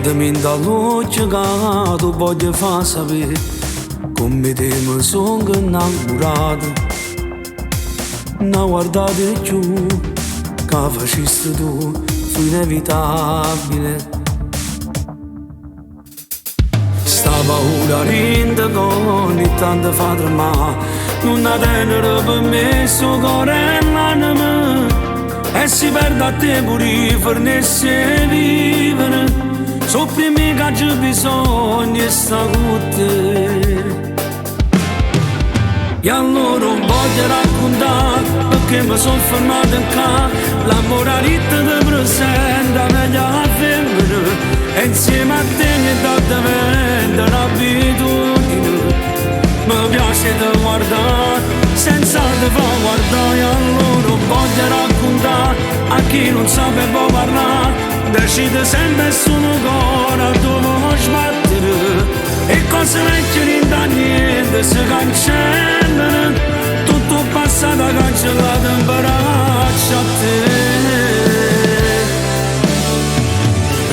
Guardami dall'occhio, tu voglio far sapere come te mi sono innamorato. Non guardate più, che facesti tu, fu inevitabile. Sta paura rende con ogni tanto fa tremare, non ha tenere per me sto cuore e l'anima, e si perde a te pure fornesse vivere. So primi che c'è bisogno e sta con te. E allora non voglio raccontare perché mi sono fermato in casa. L'amore ti presenta meglio a femmina, e insieme a te mi dà diventa un'abitudine. Mi piace da guardare senza te far guardare. E allora non voglio raccontare a chi non sapevo parlare. Decide sempre su un cuore dove sbattere, e cose vecchie non da niente si cancellano. Tutto passato cancellato in braccio a te.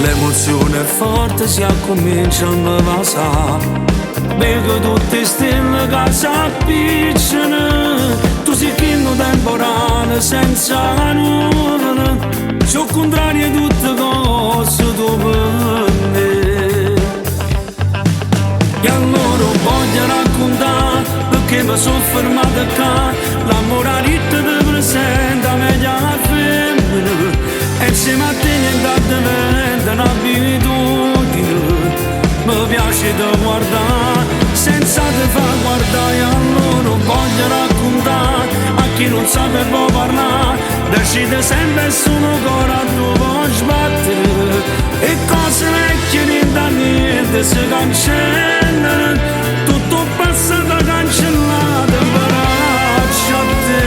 L'emozione è forte, si comincia a mi passare. Vedo tutte stelle che si appicciano. Tu sei chino temporale senza nuvole. Sono contrario a tutte cose dove me. E allora voglio raccontare perché mi sono fermato qua. L'amore ti presenta meglio a femmina, e insieme a te niente diventa un'abitudine. Mi piace da guardare senza te far guardare. E allora voglio raccontare a chi non sapevo parlare. Decide sempre su un cuore dove sbattere, e cose vecchie non da niente si cancellano. Tutto passato cancellato in braccio a te.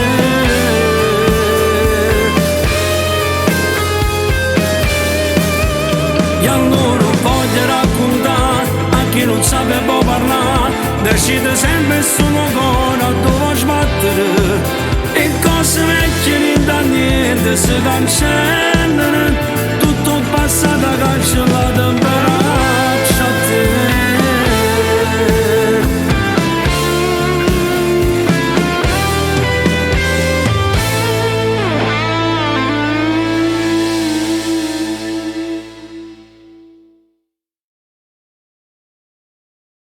E allora voglio raccontare a chi non sapevo parlare. Decide sempre su un cuore dove sbattere, e cose vecchie non da niente si cancellano.